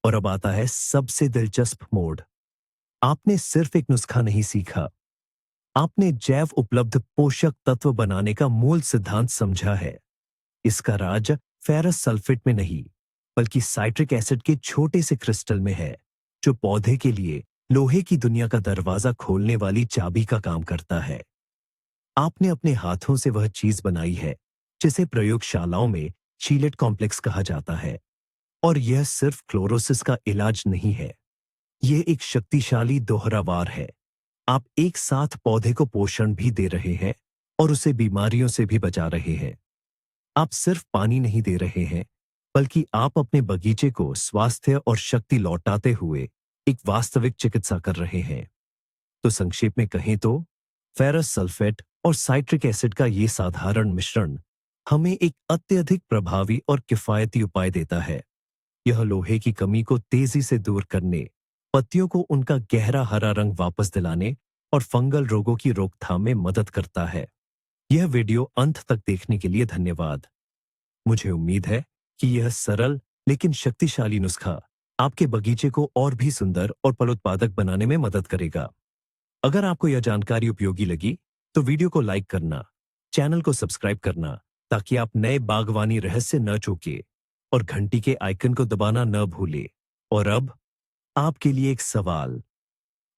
और अब आता है सबसे दिलचस्प मोड़। आपने सिर्फ एक नुस्खा नहीं सीखा, आपने जैव उपलब्ध पोषक तत्व बनाने का मूल सिद्धांत समझा है। इसका राज फेरस सल्फेट में नहीं, बल्कि साइट्रिक एसिड के छोटे से क्रिस्टल में है, जो पौधे के लिए लोहे की दुनिया का दरवाजा खोलने वाली चाबी का काम करता है। आपने अपने हाथों से वह चीज बनाई है जिसे प्रयोगशालाओं में चीलेट कॉम्प्लेक्स कहा जाता है। और यह सिर्फ क्लोरोसिस का इलाज नहीं है, यह एक शक्तिशाली दोहरा वार है। आप एक साथ पौधे को पोषण भी दे रहे हैं और उसे बीमारियों से भी बचा रहे हैं। आप सिर्फ पानी नहीं दे रहे हैं, बल्कि आप अपने बगीचे को स्वास्थ्य और शक्ति लौटाते हुए एक वास्तविक चिकित्सा कर रहे हैं। तो संक्षेप में कहें तो फेरस सल्फेट और साइट्रिक एसिड का ये साधारण मिश्रण हमें एक अत्यधिक प्रभावी और किफायती उपाय देता है। यह लोहे की कमी को तेजी से दूर करने, पत्तियों को उनका गहरा हरा रंग वापस दिलाने और फंगल रोगों की रोकथाम में मदद करता है। यह वीडियो अंत तक देखने के लिए धन्यवाद। मुझे उम्मीद है कि यह सरल लेकिन शक्तिशाली नुस्खा आपके बगीचे को और भी सुंदर और फलोत्पादक बनाने में मदद करेगा। अगर आपको यह जानकारी उपयोगी लगी तो वीडियो को लाइक करना, चैनल को सब्सक्राइब करना ताकि आप नए बागवानी रहस्य न चूके, और घंटी के आइकन को दबाना न भूले। और अब आपके लिए एक सवाल,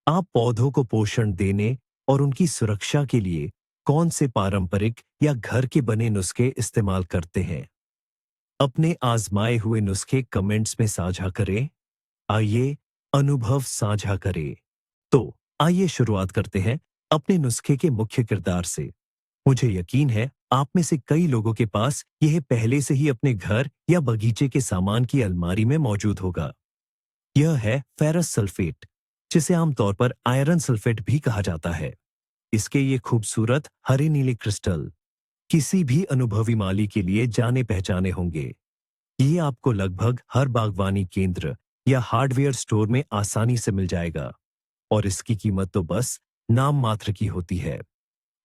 आप पौधों को पोषण देने और उनकी सुरक्षा के लिए कौन से पारंपरिक या घर के बने नुस्खे इस्तेमाल करते हैं? अपने आजमाए हुए नुस्खे कमेंट्स में साझा करें। आइए अनुभव साझा करें। तो आइए शुरुआत करते हैं अपने नुस्खे के मुख्य किरदार से। मुझे यकीन है आप में से कई लोगों के पास यह पहले से ही अपने घर या बगीचे के सामान की अलमारी में मौजूद होगा। यह है फेरस सल्फेट, जिसे आमतौर पर आयरन सल्फेट भी कहा जाता है। इसके ये खूबसूरत हरे नीले क्रिस्टल किसी भी अनुभवी माली के लिए जाने पहचाने होंगे। ये आपको लगभग हर बागवानी केंद्र या हार्डवेयर स्टोर में आसानी से मिल जाएगा, और इसकी कीमत तो बस नाम मात्र की होती है।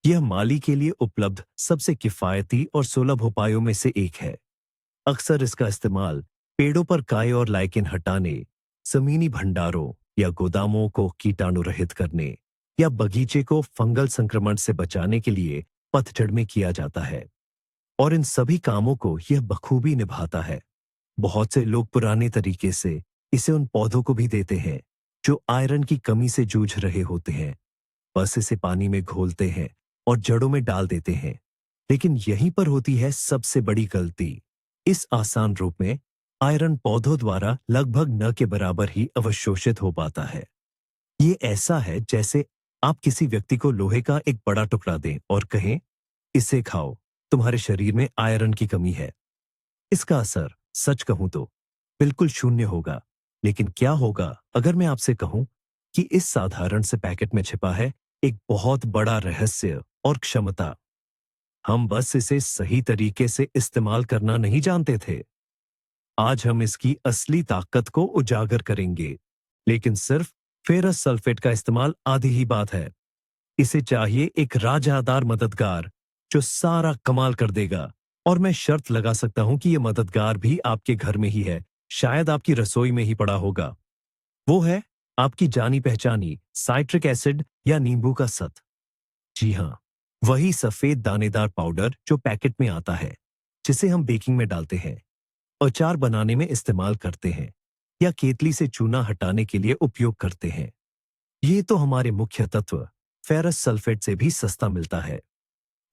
यह माली के लिए उपलब्ध सबसे किफायती और सुलभ उपायों में से एक है। अक्सर इसका इस्तेमाल पेड़ों पर काई और लाइकेन हटाने, जमीनी भंडारों या गोदामों को कीटाणु रहित करने, या बगीचे को फंगल संक्रमण से बचाने के लिए पतझड़ में किया जाता है। और इन सभी कामों को यह बखूबी निभाता है। बहुत से लोग पुराने तरीके से इसे उन पौधों को भी देते हैं जो आयरन की कमी से जूझ रहे होते हैं। बस इसे पानी में घोलते हैं और जड़ों में डाल देते हैं। लेकिन यहीं पर होती है सबसे बड़ी गलती। इस आसान रूप में आयरन पौधों द्वारा लगभग न के बराबर ही अवशोषित हो पाता है। ये ऐसा है जैसे आप किसी व्यक्ति को लोहे का एक बड़ा टुकड़ा दें और कहें, इसे खाओ, तुम्हारे शरीर में आयरन की कमी है। इसका असर, सच कहूं तो, बिल्कुल शून्य होगा। लेकिन क्या होगा अगर मैं आपसे कहूं कि इस साधारण से पैकेट में छिपा है एक बहुत बड़ा रहस्य और क्षमता? हम बस इसे सही तरीके से इस्तेमाल करना नहीं जानते थे। आज हम इसकी असली ताकत को उजागर करेंगे। लेकिन सिर्फ फेरस सल्फेट का इस्तेमाल आधी ही बात है। इसे चाहिए एक राजादार मददगार जो सारा कमाल कर देगा। और मैं शर्त लगा सकता हूं कि यह मददगार भी आपके घर में ही है, शायद आपकी रसोई में ही पड़ा होगा। वो है आपकी जानी पहचानी साइट्रिक एसिड या नींबू का सत। जी हां, वही सफेद दानेदार पाउडर जो पैकेट में आता है, जिसे हम बेकिंग में डालते हैं, अचार बनाने में इस्तेमाल करते हैं, या केतली से चूना हटाने के लिए उपयोग करते हैं। ये तो हमारे मुख्य तत्व फेरस सल्फेट से भी सस्ता मिलता है।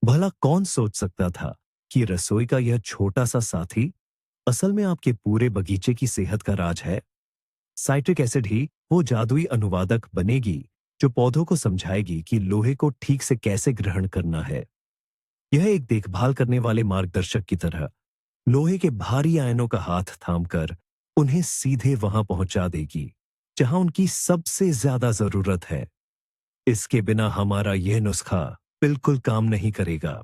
भला कौन सोच सकता था कि रसोई का यह छोटा सा साथी असल में आपके पूरे बगीचे की सेहत का राज है। साइट्रिक एसिड ही वो जादुई अनुवादक बनेगी जो पौधों को समझाएगी कि लोहे को ठीक से कैसे ग्रहण करना है। यह एक देखभाल करने वाले मार्गदर्शक की तरह लोहे के भारी आयनों का हाथ थामकर उन्हें सीधे वहां पहुंचा देगी जहां उनकी सबसे ज्यादा जरूरत है। इसके बिना हमारा यह नुस्खा बिल्कुल काम नहीं करेगा।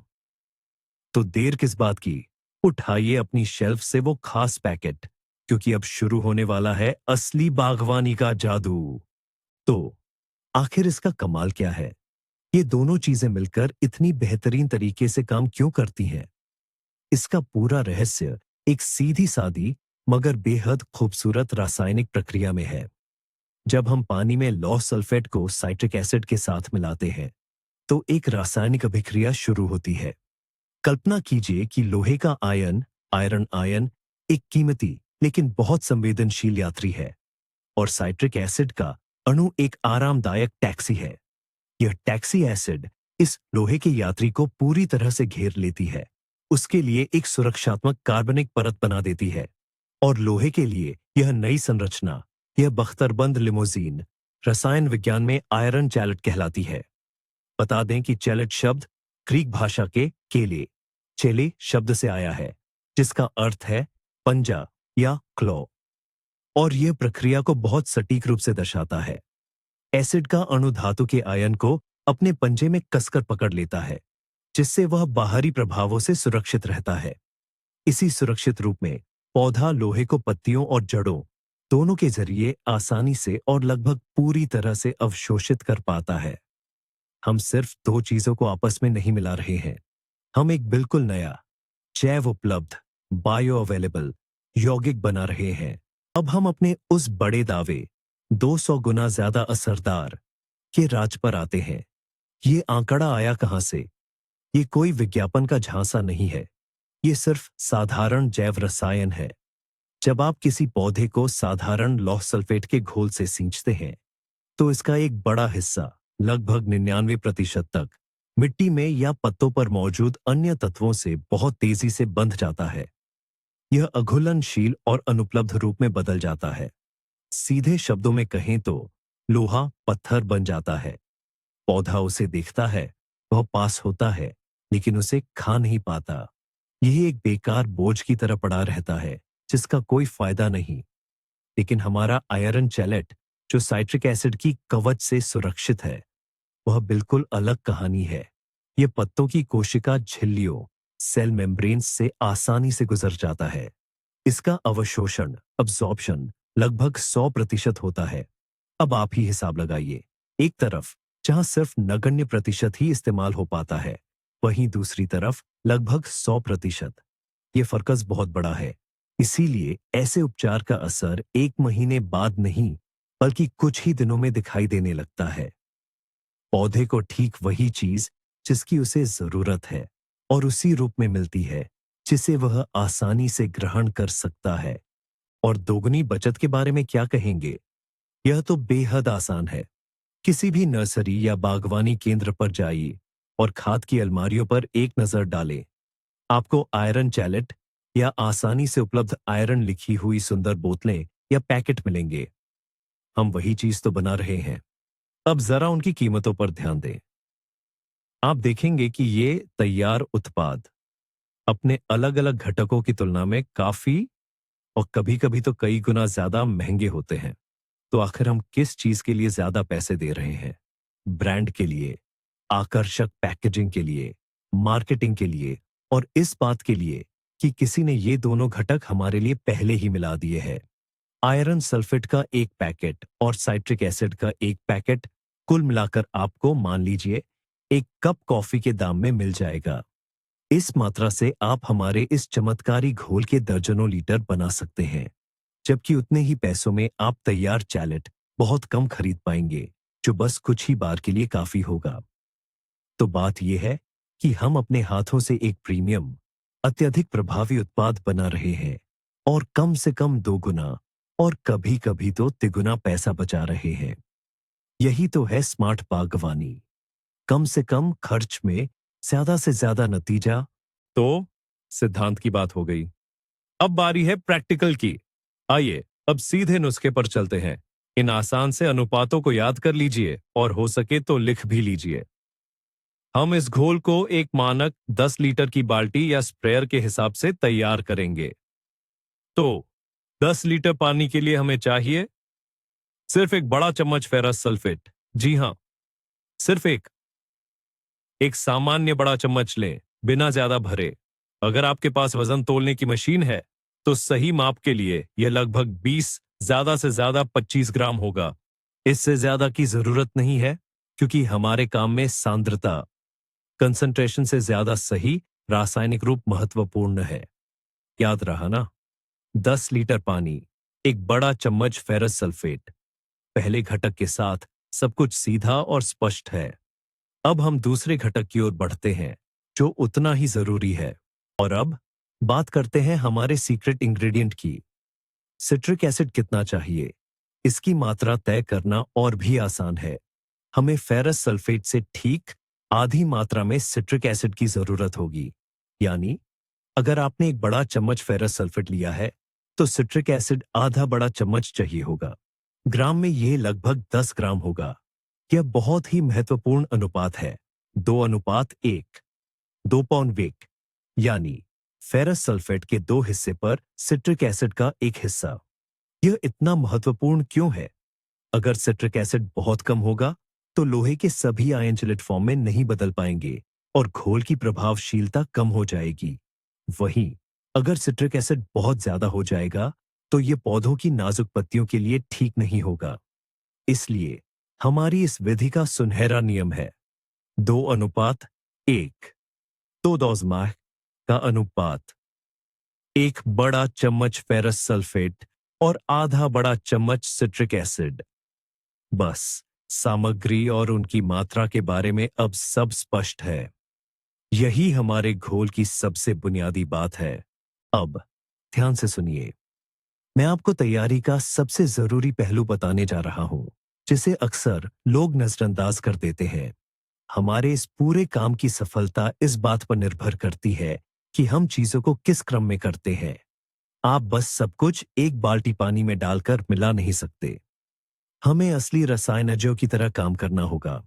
तो देर किस बात की? उठाइए अपनी शेल्फ से वो खास पैकेट, क्योंकि अब शुरू होने वाला है असली बागवानी का जादू। तो आखिर इसका कमाल क्या है? ये दोनों चीजें मिलकर इतनी बेहतरीन तरीके से काम क्यों करती हैं? इसका पूरा रहस्य एक सीधी सादी मगर बेहद खूबसूरत रासायनिक प्रक्रिया में है। जब हम पानी में लौह सल्फेट को साइट्रिक एसिड के साथ मिलाते हैं तो एक रासायनिक अभिक्रिया शुरू होती है। कल्पना कीजिए कि लोहे का आयरन आयन एक कीमती लेकिन बहुत संवेदनशील यात्री है और साइट्रिक एसिड का अणु एक आरामदायक टैक्सी है। यह टैक्सी एसिड इस लोहे के यात्री को पूरी तरह से घेर लेती है, उसके लिए एक सुरक्षात्मक कार्बनिक परत बना देती है और लोहे के लिए यह नई संरचना, यह बख्तरबंद लिमोजीन रसायन विज्ञान में आयरन चैलेट कहलाती है। बता दें कि चैलेट शब्द ग्रीक भाषा के केले चेले शब्द से आया है, जिसका अर्थ है पंजा या क्लॉ, और यह प्रक्रिया को बहुत सटीक रूप से दर्शाता है। एसिड का अणु धातु के आयन को अपने पंजे में कसकर पकड़ लेता है, जिससे वह बाहरी प्रभावों से सुरक्षित रहता है। इसी सुरक्षित रूप में पौधा लोहे को पत्तियों और जड़ों दोनों के जरिए आसानी से और लगभग पूरी तरह से अवशोषित कर पाता है। हम सिर्फ दो चीजों को आपस में नहीं मिला रहे हैं, हम एक बिल्कुल नया जैव उपलब्ध बायो अवेलेबल यौगिक बना रहे हैं। अब हम अपने उस बड़े दावे 200 गुना ज्यादा असरदार के राज पर आते हैं। ये आंकड़ा आया कहां से? ये कोई विज्ञापन का झांसा नहीं है, ये सिर्फ साधारण जैव रसायन है। जब आप किसी पौधे को साधारण लौह सल्फेट के घोल से सींचते हैं तो इसका एक बड़ा हिस्सा, लगभग 99% तक, मिट्टी में या पत्तों पर मौजूद अन्य तत्वों से बहुत तेजी से बंध जाता है। यह अघुलनशील और अनुपलब्ध रूप में बदल जाता है। सीधे शब्दों में कहें तो लोहा पत्थर बन जाता है। पौधा उसे देखता है, वह पास होता है, लेकिन उसे खा नहीं पाता। यह एक बेकार बोझ की तरह पड़ा रहता है, जिसका कोई फायदा नहीं। लेकिन हमारा आयरन चैलेट, जो साइट्रिक एसिड की कवच से सुरक्षित है, वह बिल्कुल अलग कहानी है। यह पत्तों की कोशिका झिल्लियों सेल मेम्ब्रेन्स से आसानी से गुजर जाता है। इसका अवशोषण अब्जॉर्प्शन लगभग 100% होता है। अब आप ही हिसाब लगाइए, एक तरफ जहां सिर्फ नगण्य प्रतिशत ही इस्तेमाल हो पाता है, वहीं दूसरी तरफ लगभग 100%। ये फर्कस बहुत बड़ा है। इसीलिए ऐसे उपचार का असर 1 महीने बाद नहीं, बल्कि कुछ ही दिनों में दिखाई देने लगता है। पौधे को ठीक वही चीज जिसकी उसे जरूरत है और उसी रूप में मिलती है जिसे वह आसानी से ग्रहण कर सकता है। और दोगुनी बचत के बारे में क्या कहेंगे? यह तो बेहद आसान है। किसी भी नर्सरी या बागवानी केंद्र पर जाइए और खाद की अलमारियों पर एक नजर डालें। आपको आयरन चैलेट या आसानी से उपलब्ध आयरन लिखी हुई सुंदर बोतलें या पैकेट मिलेंगे। हम वही चीज तो बना रहे हैं। अब जरा उनकी कीमतों पर ध्यान दें। आप देखेंगे कि ये तैयार उत्पाद अपने अलग अलग घटकों की तुलना में काफी और कभी कभी तो कई गुना ज्यादा महंगे होते हैं। तो आखिर हम किस चीज के लिए ज्यादा पैसे दे रहे हैं? ब्रांड के लिए, आकर्षक पैकेजिंग के लिए, मार्केटिंग के लिए, और इस बात के लिए कि किसी ने ये दोनों घटक हमारे लिए पहले ही मिला दिए हैं। आयरन सल्फेट का एक पैकेट और साइट्रिक एसिड का एक पैकेट कुल मिलाकर आपको, मान लीजिए, एक कप कॉफी के दाम में मिल जाएगा। इस मात्रा से आप हमारे इस चमत्कारी घोल के दर्जनों लीटर बना सकते हैं, जबकि उतने ही पैसों में आप तैयार चैलेट बहुत कम खरीद पाएंगे, जो बस कुछ ही बार के लिए काफी होगा। तो बात यह है कि हम अपने हाथों से एक प्रीमियम, अत्यधिक प्रभावी उत्पाद बना रहे हैं और कम से कम 2 गुना और कभी कभी तो तिगुना पैसा बचा रहे हैं। यही तो है स्मार्ट बागवानी। कम से कम खर्च में ज्यादा से ज्यादा नतीजा। तो सिद्धांत की बात हो गई, अब बारी है प्रैक्टिकल की। आइए अब सीधे नुस्खे पर चलते हैं। इन आसान से अनुपातों को याद कर लीजिए और हो सके तो लिख भी लीजिए। हम इस घोल को एक मानक 10 लीटर की बाल्टी या स्प्रेयर के हिसाब से तैयार करेंगे। तो 10 लीटर पानी के लिए हमें चाहिए सिर्फ एक बड़ा चम्मच फेरस सल्फेट। जी हां, सिर्फ एक सामान्य बड़ा चम्मच लें, बिना ज्यादा भरे। अगर आपके पास वजन तोलने की मशीन है तो सही माप के लिए यह लगभग 20, ज्यादा से ज्यादा 25 ग्राम होगा। इससे ज्यादा की जरूरत नहीं है, क्योंकि हमारे काम में सांद्रता, कंसंट्रेशन से ज्यादा सही रासायनिक रूप महत्वपूर्ण है। याद रहा ना? 10 लीटर पानी, एक बड़ा चम्मच फेरस सल्फेट। पहले घटक के साथ सब कुछ सीधा और स्पष्ट है। अब हम दूसरे घटक की ओर बढ़ते हैं, जो उतना ही जरूरी है। और अब बात करते हैं हमारे सीक्रेट इंग्रेडिएंट की। सिट्रिक एसिड कितना चाहिए, इसकी मात्रा तय करना और भी आसान है। हमें फेरस सल्फेट से ठीक आधी मात्रा में सिट्रिक एसिड की जरूरत होगी। यानी अगर आपने एक बड़ा चम्मच फेरस सल्फेट लिया है, तो सिट्रिक एसिड आधा बड़ा चम्मच चाहिए होगा। ग्राम में यह लगभग 10 ग्राम होगा। यह बहुत ही महत्वपूर्ण अनुपात है। 2:1, 2 पाउंड वेट, यानी फेरस सल्फेट के 2 हिस्से पर सिट्रिक एसिड का 1 हिस्सा। यह इतना महत्वपूर्ण क्यों है? अगर सिट्रिक एसिड बहुत कम होगा, तो लोहे के सभी आयन चिलिट फॉर्म में नहीं बदल पाएंगे और घोल की प्रभावशीलता कम हो जाएगी। वहीं अगर सिट्रिक एसिड बहुत ज्यादा हो जाएगा, तो यह पौधों की नाजुक पत्तियों के लिए ठीक नहीं होगा। इसलिए हमारी इस विधि का सुनहरा नियम है 2:1। तो दोजमाह का अनुपात, एक बड़ा चम्मच फेरस सल्फेट और आधा बड़ा चम्मच सिट्रिक एसिड। बस सामग्री और उनकी मात्रा के बारे में अब सब स्पष्ट है। यही हमारे घोल की सबसे बुनियादी बात है। अब ध्यान से सुनिए, मैं आपको तैयारी का सबसे जरूरी पहलू बताने जा रहा हूं, जिसे अक्सर लोग नजरअंदाज कर देते हैं। हमारे इस पूरे काम की सफलता इस बात पर निर्भर करती है कि हम चीजों को किस क्रम में करते हैं। आप बस सब कुछ एक बाल्टी पानी में डालकर मिला नहीं सकते। हमें असली रसायनज्ञों की तरह काम करना होगा।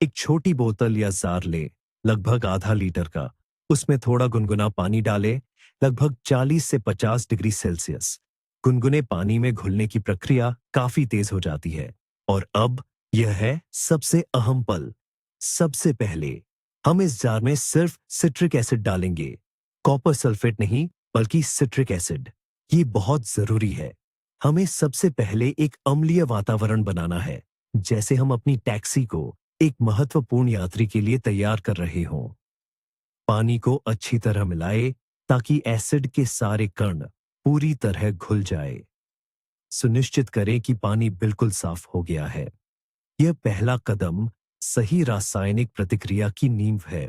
एक छोटी बोतल या जार लें, लगभग आधा लीटर का। उसमें थोड़ा गुनगुना पानी डालें, लगभग 40 से 50 डिग्री सेल्सियस। गुनगुने पानी में घुलने की प्रक्रिया काफी तेज हो जाती है। और अब यह है सबसे अहम पल। सबसे पहले हम इस जार में सिर्फ सिट्रिक एसिड डालेंगे। कॉपर सल्फेट नहीं, बल्कि सिट्रिक एसिड। ये बहुत जरूरी है। हमें सबसे पहले एक अम्लीय वातावरण बनाना है, जैसे हम अपनी टैक्सी को एक महत्वपूर्ण यात्री के लिए तैयार कर रहे हों। पानी को अच्छी तरह मिलाएं ताकि एसिड के सारे कण पूरी तरह घुल जाए। सुनिश्चित करें कि पानी बिल्कुल साफ हो गया है। यह पहला कदम सही रासायनिक प्रतिक्रिया की नींव है।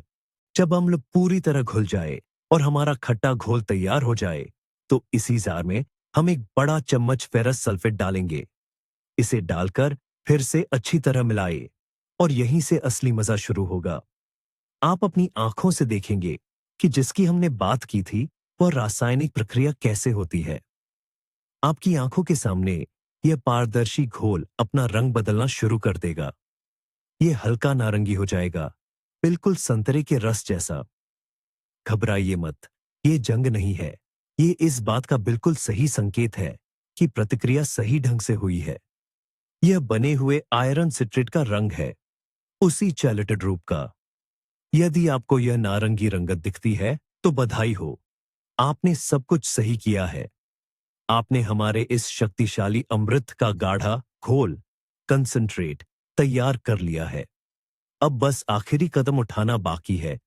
जब अम्ल पूरी तरह घुल जाए और हमारा खट्टा घोल तैयार हो जाए, तो इसी जार में हम एक बड़ा चम्मच फेरस सल्फेट डालेंगे। इसे डालकर फिर से अच्छी तरह मिलाएं और यहीं से असली मजा शुरू होगा। आप अपनी आंखों से देखेंगे कि जिसकी हमने बात की थी, वह रासायनिक प्रक्रिया कैसे होती है। आपकी आंखों के सामने यह पारदर्शी घोल अपना रंग बदलना शुरू कर देगा। यह हल्का नारंगी हो जाएगा, बिल्कुल संतरे के रस जैसा। घबराइए मत, ये जंग नहीं है। ये इस बात का बिल्कुल सही संकेत है कि प्रतिक्रिया सही ढंग से हुई है। यह बने हुए आयरन सिट्रेट का रंग है, उसी चैलेटेड रूप का। यदि आपको यह नारंगी रंगत दिखती है, तो बधाई हो, आपने सब कुछ सही किया है। आपने हमारे इस शक्तिशाली अमृत का गाढ़ा घोल, कंसंट्रेट, तैयार कर लिया है। अब बस आखिरी कदम उठाना बाकी है।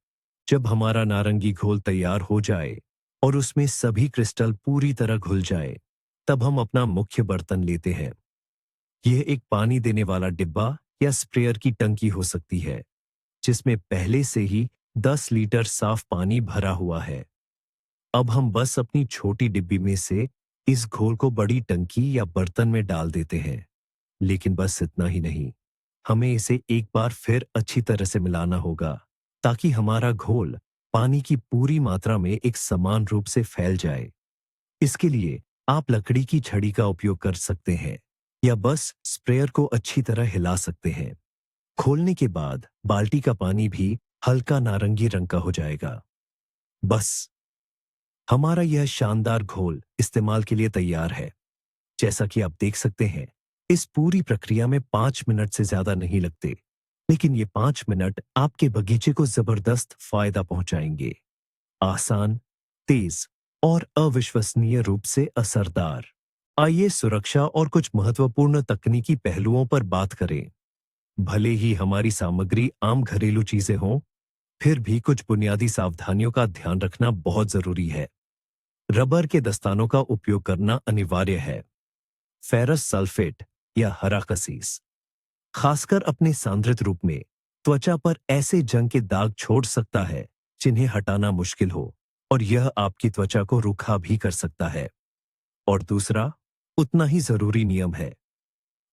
जब हमारा नारंगी घोल तैयार हो जाए और उसमें सभी क्रिस्टल पूरी तरह घुल जाए, तब हम अपना मुख्य बर्तन लेते हैं। यह एक पानी देने वाला डिब्बा या स्प्रेयर की टंकी हो सकती है, जिसमें पहले से ही 10 लीटर साफ पानी भरा हुआ है। अब हम बस अपनी छोटी डिब्बी में से इस घोल को बड़ी टंकी या बर्तन में डाल देते हैं। लेकिन बस इतना ही नहीं, हमें इसे एक बार फिर अच्छी तरह से मिलाना होगा, ताकि हमारा घोल पानी की पूरी मात्रा में एक समान रूप से फैल जाए। इसके लिए आप लकड़ी की छड़ी का उपयोग कर सकते हैं या बस स्प्रेयर को अच्छी तरह हिला सकते हैं। खोलने के बाद बाल्टी का पानी भी हल्का नारंगी रंग का हो जाएगा। बस हमारा यह शानदार घोल इस्तेमाल के लिए तैयार है। जैसा कि आप देख सकते हैं, इस पूरी प्रक्रिया में 5 मिनट से ज्यादा नहीं लगते, लेकिन ये 5 मिनट आपके बगीचे को जबरदस्त फायदा पहुंचाएंगे। आसान, तेज और अविश्वसनीय रूप से असरदार। आइए सुरक्षा और कुछ महत्वपूर्ण तकनीकी पहलुओं पर बात करें। भले ही हमारी सामग्री आम घरेलू चीजें हों, फिर भी कुछ बुनियादी सावधानियों का ध्यान रखना बहुत जरूरी है। रबर के दस्तानों का उपयोग करना अनिवार्य है। फेरस सल्फेट या हरा कसीस खासकर अपने सांद्रित रूप में त्वचा पर ऐसे जंग के दाग छोड़ सकता है जिन्हें हटाना मुश्किल हो, और यह आपकी त्वचा को रूखा भी कर सकता है। और दूसरा, उतना ही जरूरी नियम है,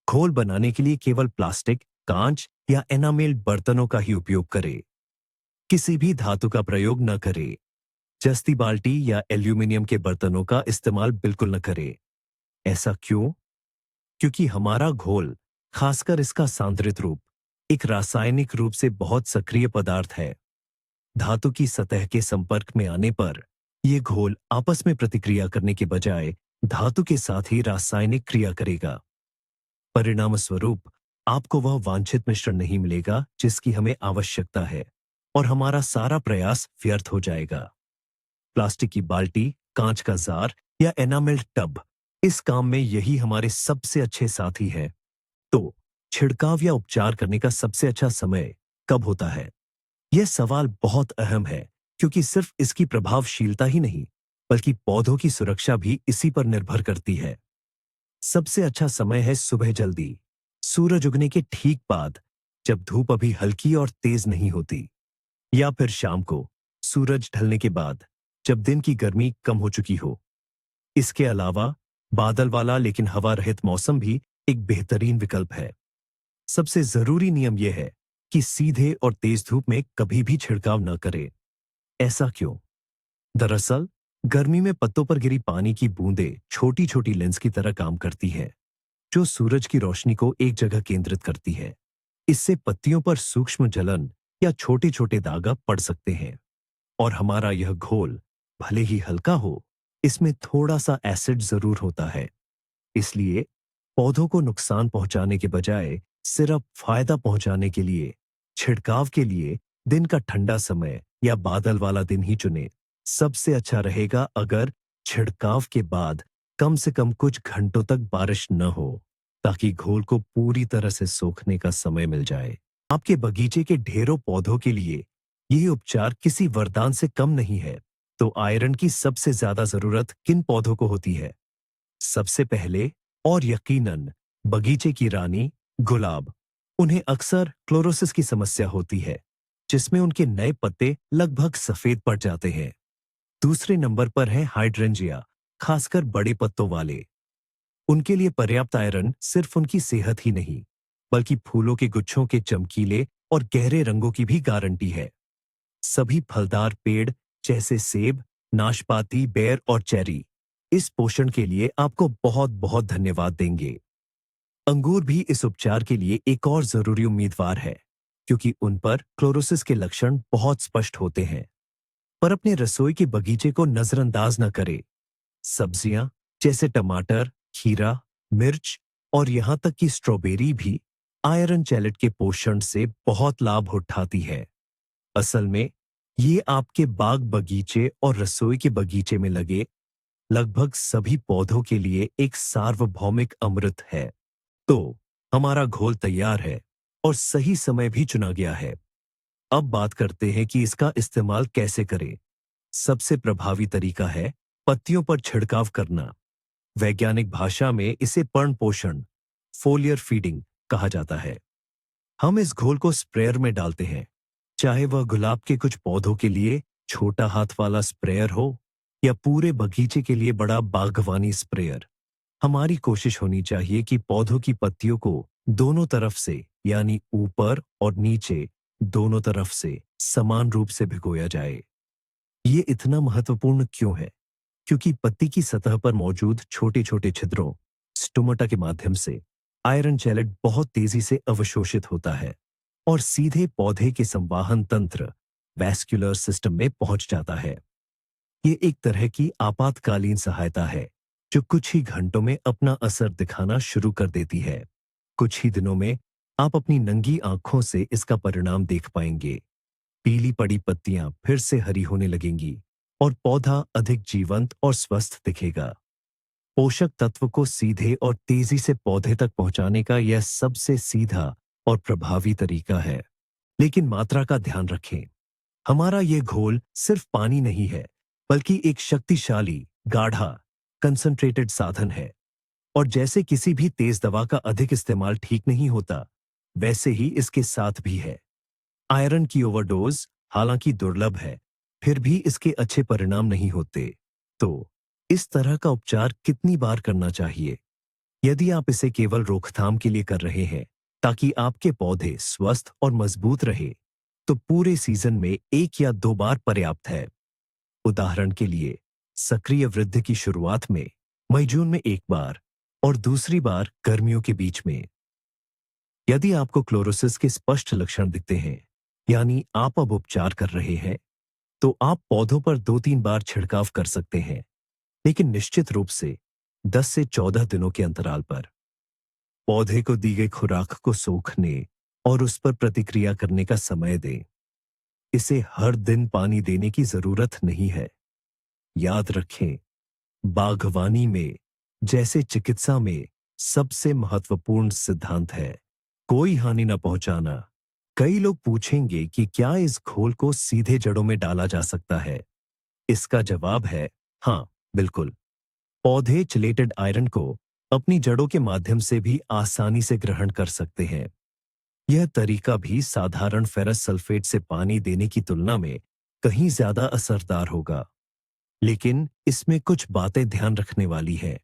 घोल बनाने के लिए केवल प्लास्टिक, कांच या एनामेल्ड बर्तनों का ही उपयोग करें। किसी भी धातु का प्रयोग न करें। जस्ती बाल्टी या एल्यूमिनियम के बर्तनों का इस्तेमाल बिल्कुल न करें। ऐसा क्यों? क्योंकि हमारा घोल, खासकर इसका सांद्रित रूप, एक रासायनिक रूप से बहुत सक्रिय पदार्थ है। धातु की सतह के संपर्क में आने पर यह घोल आपस में प्रतिक्रिया करने के बजाय धातु के साथ ही रासायनिक क्रिया करेगा। परिणाम स्वरूप आपको वह वांछित मिश्रण नहीं मिलेगा जिसकी हमें आवश्यकता है, और हमारा सारा प्रयास व्यर्थ हो जाएगा। प्लास्टिक की बाल्टी, कांच का जार या एनामेल्ड टब, इस काम में यही हमारे सबसे अच्छे साथी हैं। तो छिड़काव या उपचार करने का सबसे अच्छा समय कब होता है? यह सवाल बहुत अहम है, क्योंकि सिर्फ इसकी प्रभावशीलता ही नहीं, बल्कि पौधों की सुरक्षा भी इसी पर निर्भर करती है। सबसे अच्छा समय है सुबह जल्दी, सूरज उगने के ठीक बाद, जब धूप अभी हल्की और तेज नहीं होती, या फिर शाम को सूरज ढलने के बाद, जब दिन की गर्मी कम हो चुकी हो। इसके अलावा बादल वाला लेकिन हवा रहित मौसम भी एक बेहतरीन विकल्प है। सबसे जरूरी नियम यह है कि सीधे और तेज धूप में कभी भी छिड़काव न करें। ऐसा क्यों? दरअसल गर्मी में पत्तों पर गिरी पानी की बूंदें छोटी छोटी लेंस की तरह काम करती हैं, जो सूरज की रोशनी को एक जगह केंद्रित करती है। इससे पत्तियों पर सूक्ष्म जलन या छोटे छोटे दाग पड़ सकते हैं। और हमारा यह घोल भले ही हल्का हो, इसमें थोड़ा सा एसिड जरूर होता है। इसलिए पौधों को नुकसान पहुंचाने के बजाय सिर्फ फायदा पहुंचाने के लिए छिड़काव के लिए दिन का ठंडा समय या बादल वाला दिन ही चुने। सबसे अच्छा रहेगा अगर छिड़काव के बाद कम से कम कुछ घंटों तक बारिश न हो, ताकि घोल को पूरी तरह से सोखने का समय मिल जाए। आपके बगीचे के ढेरों पौधों के लिए यह उपचार किसी वरदान से कम नहीं है। तो आयरन की सबसे ज्यादा जरूरत किन पौधों को होती है? सबसे पहले और यकीनन बगीचे की रानी गुलाब। उन्हें अक्सर क्लोरोसिस की समस्या होती है, जिसमें उनके नए पत्ते लगभग सफेद पड़ जाते हैं। दूसरे नंबर पर है हाइड्रेंजिया, खासकर बड़े पत्तों वाले। उनके लिए पर्याप्त आयरन सिर्फ उनकी सेहत ही नहीं, बल्कि फूलों के गुच्छों के चमकीले और गहरे रंगों की भी गारंटी है। सभी फलदार पेड़ जैसे सेब, नाशपाती, बेर और चेरी इस पोषण के लिए आपको बहुत बहुत धन्यवाद देंगे। अंगूर भी इस उपचार के लिए एक और जरूरी उम्मीदवार है, क्योंकि उन पर क्लोरोसिस के लक्षण बहुत स्पष्ट होते हैं। पर अपने रसोई के बगीचे को नजरअंदाज न करें। सब्जियां जैसे टमाटर, खीरा, मिर्च और यहां तक कि स्ट्रॉबेरी भी आयरन चैलेट के पोषण से बहुत लाभ उठाती है। असल में ये आपके बाग बगीचे और रसोई के बगीचे में लगे लगभग सभी पौधों के लिए एक सार्वभौमिक अमृत है। तो हमारा घोल तैयार है और सही समय भी चुना गया है। अब बात करते हैं कि इसका इस्तेमाल कैसे करें। सबसे प्रभावी तरीका है पत्तियों पर छिड़काव करना। वैज्ञानिक भाषा में इसे पर्ण पोषण, फोलियर फीडिंग कहा जाता है। हम इस घोल को स्प्रेयर में डालते हैं, चाहे वह गुलाब के कुछ पौधों के लिए छोटा हाथ वाला स्प्रेयर हो या पूरे बगीचे के लिए बड़ा बागवानी स्प्रेयर। हमारी कोशिश होनी चाहिए कि पौधों की पत्तियों को दोनों तरफ से, यानी ऊपर और नीचे दोनों तरफ से समान रूप से भिगोया जाए। ये इतना महत्वपूर्ण क्यों है? क्योंकि पत्ती की सतह पर मौजूद छोटे छोटे छिद्रों, स्टोमेटा के माध्यम से आयरन चैलेट बहुत तेजी से अवशोषित होता है और सीधे पौधे के संवाहन तंत्र, वैस्कुलर सिस्टम में पहुंच जाता है। ये एक तरह की आपातकालीन सहायता है, जो कुछ ही घंटों में अपना असर दिखाना शुरू कर देती है। कुछ ही दिनों में आप अपनी नंगी आंखों से इसका परिणाम देख पाएंगे। पीली पड़ी पत्तियां फिर से हरी होने लगेंगी और पौधा अधिक जीवंत और स्वस्थ दिखेगा। पोषक तत्व को सीधे और तेजी से पौधे तक पहुंचाने का यह सबसे सीधा और प्रभावी तरीका है। लेकिन मात्रा का ध्यान रखें। हमारा यह घोल सिर्फ पानी नहीं है, बल्कि एक शक्तिशाली गाढ़ा, कंसंट्रेटेड साधन है। और जैसे किसी भी तेज दवा का अधिक इस्तेमाल ठीक नहीं होता, वैसे ही इसके साथ भी है। आयरन की ओवरडोज हालांकि दुर्लभ है, फिर भी इसके अच्छे परिणाम नहीं होते। तो इस तरह का उपचार कितनी बार करना चाहिए? यदि आप इसे केवल रोकथाम के लिए कर रहे हैं, ताकि आपके पौधे स्वस्थ और मजबूत रहे, तो पूरे सीजन में 1 या 2 बार पर्याप्त है। उदाहरण के लिए, सक्रिय वृद्धि की शुरुआत में मई-जून में 1 बार और दूसरी बार गर्मियों के बीच में। यदि आपको क्लोरोसिस के स्पष्ट लक्षण दिखते हैं, यानी आप अब उपचार कर रहे हैं, तो आप पौधों पर 2-3 बार छिड़काव कर सकते हैं, लेकिन निश्चित रूप से 10 से 14 दिनों के अंतराल पर। पौधे को दी गई खुराक को सोखने और उस पर प्रतिक्रिया करने का समय दें। इसे हर दिन पानी देने की जरूरत नहीं है। याद रखें, बागवानी में जैसे चिकित्सा में सबसे महत्वपूर्ण सिद्धांत है कोई हानि न पहुंचाना। कई लोग पूछेंगे कि क्या इस घोल को सीधे जड़ों में डाला जा सकता है? इसका जवाब है हाँ, बिल्कुल। पौधे चिलेटेड आयरन को अपनी जड़ों के माध्यम से भी आसानी से ग्रहण कर सकते हैं। यह तरीका भी साधारण फेरस सल्फेट से पानी देने की तुलना में कहीं ज्यादा असरदार होगा। लेकिन इसमें कुछ बातें ध्यान रखने वाली है।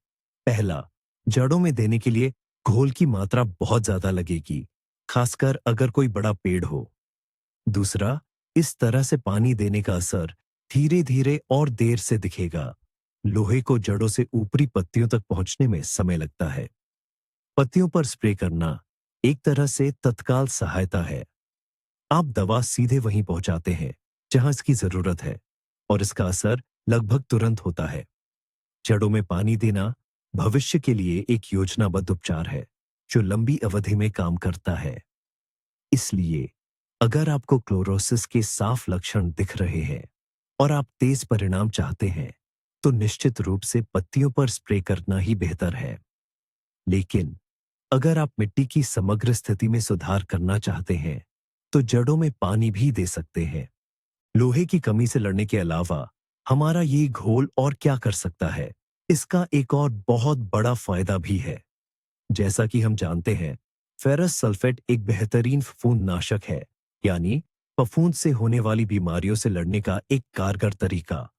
पहला, जड़ों में देने के लिए घोल की मात्रा बहुत ज्यादा लगेगी, खासकर अगर कोई बड़ा पेड़ हो। दूसरा, इस तरह से पानी देने का असर धीरे धीरे और देर से दिखेगा। लोहे को जड़ों से ऊपरी पत्तियों तक पहुंचने में समय लगता है। पत्तियों पर स्प्रे करना एक तरह से तत्काल सहायता है। आप दवा सीधे वहीं पहुंचाते हैं जहां इसकी जरूरत है, और इसका असर लगभग तुरंत होता है। जड़ों में पानी देना भविष्य के लिए एक योजनाबद्ध उपचार है जो लंबी अवधि में काम करता है। इसलिए अगर आपको क्लोरोसिस के साफ लक्षण दिख रहे हैं और आप तेज परिणाम चाहते हैं, तो निश्चित रूप से पत्तियों पर स्प्रे करना ही बेहतर है। लेकिन अगर आप मिट्टी की समग्र स्थिति में सुधार करना चाहते हैं, तो जड़ों में पानी भी दे सकते हैं। लोहे की कमी से लड़ने के अलावा हमारा ये घोल और क्या कर सकता है? इसका एक और बहुत बड़ा फायदा भी है। जैसा कि हम जानते हैं, फेरस सल्फेट एक बेहतरीन फफूंदनाशक है, यानी फफूंद से होने वाली बीमारियों से लड़ने का एक कारगर तरीका।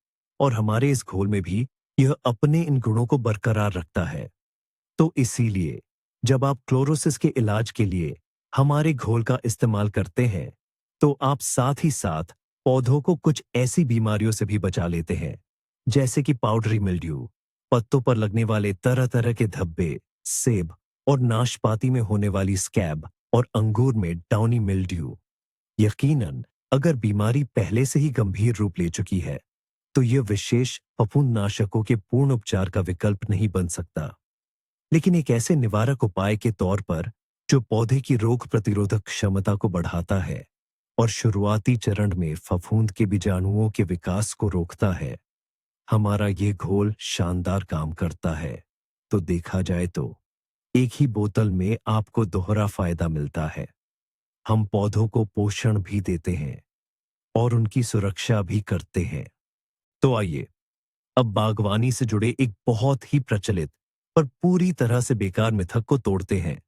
और हमारे इस घोल में भी यह अपने इन गुणों को बरकरार रखता है। तो इसीलिए जब आप क्लोरोसिस के इलाज के लिए हमारे घोल का इस्तेमाल करते हैं, तो आप साथ ही साथ पौधों को कुछ ऐसी बीमारियों से भी बचा लेते हैं, जैसे कि पाउडरी मिल्ड्यू, पत्तों पर लगने वाले तरह तरह के धब्बे, सेब और नाशपाती में होने वाली स्कैब और अंगूर में डाउनी मिल्ड्यू। यकीनन अगर बीमारी पहले से ही गंभीर रूप ले चुकी है, तो यह विशेष फफूंदनाशकों के पूर्ण उपचार का विकल्प नहीं बन सकता, लेकिन एक ऐसे निवारक उपाय के तौर पर जो पौधे की रोग प्रतिरोधक क्षमता को बढ़ाता है और शुरुआती चरण में फफूंद के बीजाणुओं के विकास को रोकता है। हमारा ये घोल शानदार काम करता है। तो देखा जाए तो एक ही बोतल में आपको दोहरा फायदा मिलता है। हम पौधों को पोषण भी देते हैं और उनकी सुरक्षा भी करते हैं। तो आइए अब बागवानी से जुड़े एक बहुत ही प्रचलित पर पूरी तरह से बेकार मिथक को तोड़ते हैं।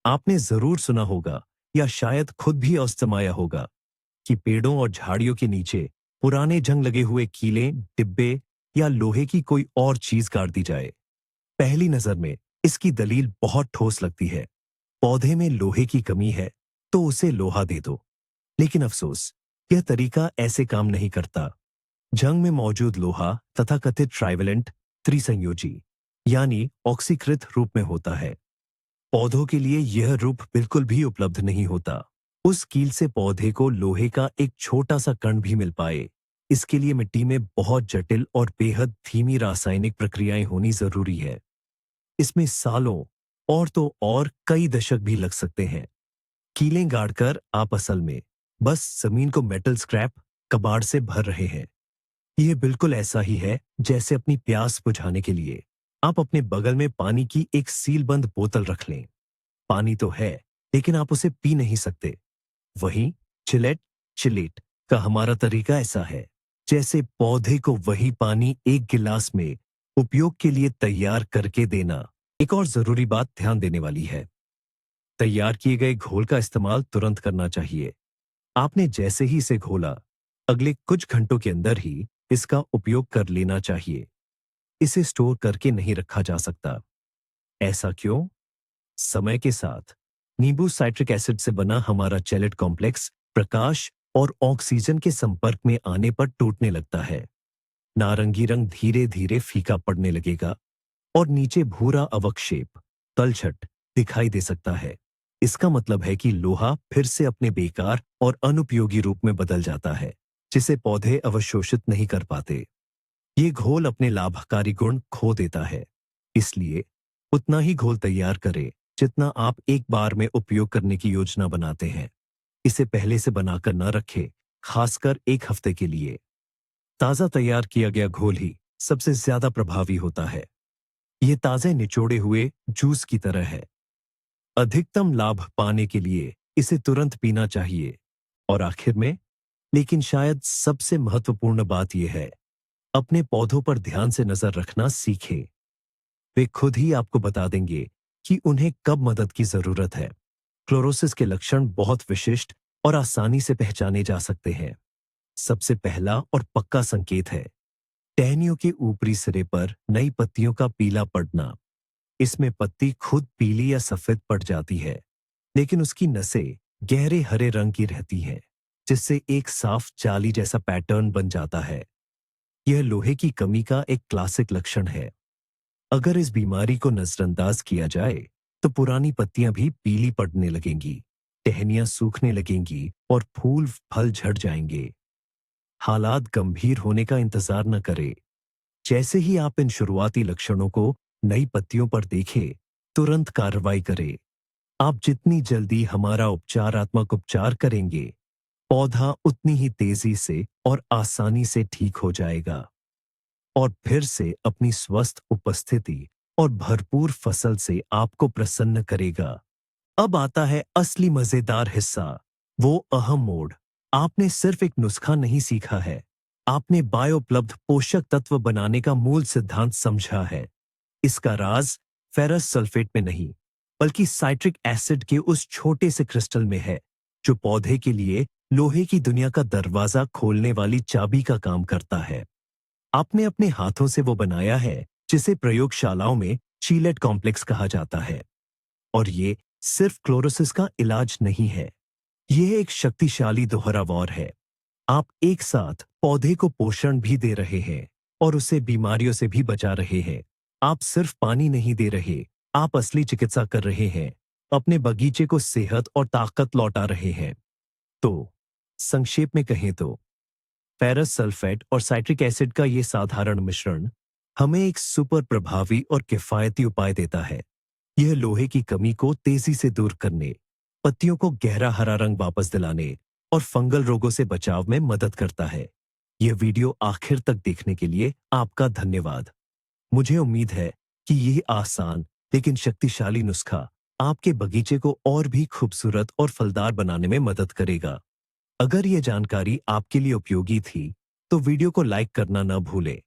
आपने जरूर सुना होगा या शायद खुद भी आजमाया होगा कि पेड़ों और झाड़ियों के नीचे पुराने जंग लगे हुए कीलें, डिब्बे या लोहे की कोई और चीज गाड़ दी जाए। पहली नजर में इसकी दलील बहुत ठोस लगती है। पौधे में लोहे की कमी है तो उसे लोहा दे दो। लेकिन अफसोस, यह तरीका ऐसे काम नहीं करता। जंग में मौजूद लोहा तथाकथित ट्राइवेलेंट त्रिसंयोजी यानी ऑक्सीकृत रूप में होता है। पौधों के लिए यह रूप बिल्कुल भी उपलब्ध नहीं होता। उस कील से पौधे को लोहे का एक छोटा सा कण भी मिल पाए, इसके लिए मिट्टी में बहुत जटिल और बेहद धीमी रासायनिक प्रक्रियाएं होनी जरूरी है। इसमें सालों और तो और कई दशक भी लग सकते हैं। कीलें गाड़कर आप असल में बस जमीन को मेटल स्क्रैप कबाड़ से भर रहे हैं। यह बिल्कुल ऐसा ही है जैसे अपनी प्यास बुझाने के लिए आप अपने बगल में पानी की एक सीलबंद बोतल रख लें। पानी तो है, लेकिन आप उसे पी नहीं सकते। वहीं चिलेट का हमारा तरीका ऐसा है, जैसे पौधे को वही पानी एक गिलास में उपयोग के लिए तैयार करके देना। एक और जरूरी बात ध्यान देने वाली है। तैयार किए गए घोल का इस्तेमाल तुरंत करना चाहिए। आपने जैसे ही इसे घोला, अगले कुछ घंटों के अंदर ही इसका उपयोग कर लेना चाहिए। इसे स्टोर करके नहीं रखा जा सकता। ऐसा क्यों? समय के साथ नींबू साइट्रिक एसिड से बना हमारा चैलेट कॉम्प्लेक्स प्रकाश और ऑक्सीजन के संपर्क में आने पर टूटने लगता है। नारंगी रंग धीरे धीरे फीका पड़ने लगेगा और नीचे भूरा अवक्षेप तलछट दिखाई दे सकता है। इसका मतलब है कि लोहा फिर से अपने बेकार और अनुपयोगी रूप में बदल जाता है, जिसे पौधे अवशोषित नहीं कर पाते। ये घोल अपने लाभकारी गुण खो देता है। इसलिए उतना ही घोल तैयार करें जितना आप एक बार में उपयोग करने की योजना बनाते हैं। इसे पहले से बनाकर न रखें, खासकर एक हफ्ते के लिए। ताजा तैयार किया गया घोल ही सबसे ज्यादा प्रभावी होता है। ये ताजे निचोड़े हुए जूस की तरह है। अधिकतम लाभ पाने के लिए इसे तुरंत पीना चाहिए। और आखिर में, लेकिन शायद सबसे महत्वपूर्ण बात यह है, अपने पौधों पर ध्यान से नजर रखना सीखें। वे खुद ही आपको बता देंगे कि उन्हें कब मदद की जरूरत है। क्लोरोसिस के लक्षण बहुत विशिष्ट और आसानी से पहचाने जा सकते हैं। सबसे पहला और पक्का संकेत है टहनियों के ऊपरी सिरे पर नई पत्तियों का पीला पड़ना। इसमें पत्ती खुद पीली या सफेद पड़ जाती है, लेकिन उसकी नसें गहरे हरे रंग की रहती हैं, जिससे एक साफ जाली जैसा पैटर्न बन जाता है। यह लोहे की कमी का एक क्लासिक लक्षण है। अगर इस बीमारी को नजरअंदाज किया जाए, तो पुरानी पत्तियां भी पीली पड़ने लगेंगी, टहनियां सूखने लगेंगी और फूल फल झड़ जाएंगे। हालात गंभीर होने का इंतजार न करें। जैसे ही आप इन शुरुआती लक्षणों को नई पत्तियों पर देखें, तुरंत कार्रवाई करें। आप जितनी जल्दी हमारा उपचारात्मक उपचार करेंगे, पौधा उतनी ही तेजी से और आसानी से ठीक हो जाएगा और फिर से अपनी स्वस्थ उपस्थिति और भरपूर फसल से आपको प्रसन्न करेगा। अब आता है असली मजेदार हिस्सा, वो अहम मोड़। आपने सिर्फ एक नुस्खा नहीं सीखा है, आपने बायोपलब्ध पोषक तत्व बनाने का मूल सिद्धांत समझा है। इसका राज फेरस सल्फेट में नहीं, बल्कि साइट्रिक एसिड के उस छोटे से क्रिस्टल में है, जो पौधे के लिए लोहे की दुनिया का दरवाजा खोलने वाली चाबी का काम करता है। आपने अपने हाथों से वो बनाया है जिसे प्रयोगशालाओं में चीलेट कॉम्प्लेक्स कहा जाता है। और ये सिर्फ क्लोरोसिस का इलाज नहीं है, यह एक शक्तिशाली दोहरा वार है। आप एक साथ पौधे को पोषण भी दे रहे हैं और उसे बीमारियों से भी बचा रहे हैं। आप सिर्फ पानी नहीं दे रहे, आप असली चिकित्सा कर रहे हैं। अपने बगीचे को सेहत और ताकत लौटा रहे हैं। तो संक्षेप में कहें तो फेरस सल्फेट और साइट्रिक एसिड का यह साधारण मिश्रण हमें एक सुपर प्रभावी और किफायती उपाय देता है। यह लोहे की कमी को तेजी से दूर करने, पत्तियों को गहरा हरा रंग वापस दिलाने और फंगल रोगों से बचाव में मदद करता है। यह वीडियो आखिर तक देखने के लिए आपका धन्यवाद। मुझे उम्मीद है कि यह आसान लेकिन शक्तिशाली नुस्खा आपके बगीचे को और भी खूबसूरत और फलदार बनाने में मदद करेगा। अगर यह जानकारी आपके लिए उपयोगी थी, तो वीडियो को लाइक करना न भूलें।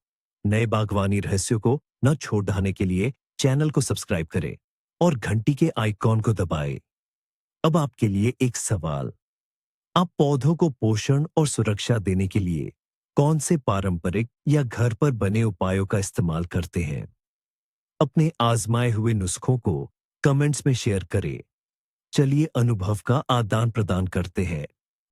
नए बागवानी रहस्यों को न छोड़ने के लिए चैनल को सब्सक्राइब करें और घंटी के आइकॉन को दबाएं। अब आपके लिए एक सवाल, आप पौधों को पोषण और सुरक्षा देने के लिए कौन से पारंपरिक या घर पर बने उपायों का इस्तेमाल करते हैं? अपने आजमाए हुए नुस्खों को कमेंट्स में शेयर करें। चलिए अनुभव का आदान प्रदान करते हैं।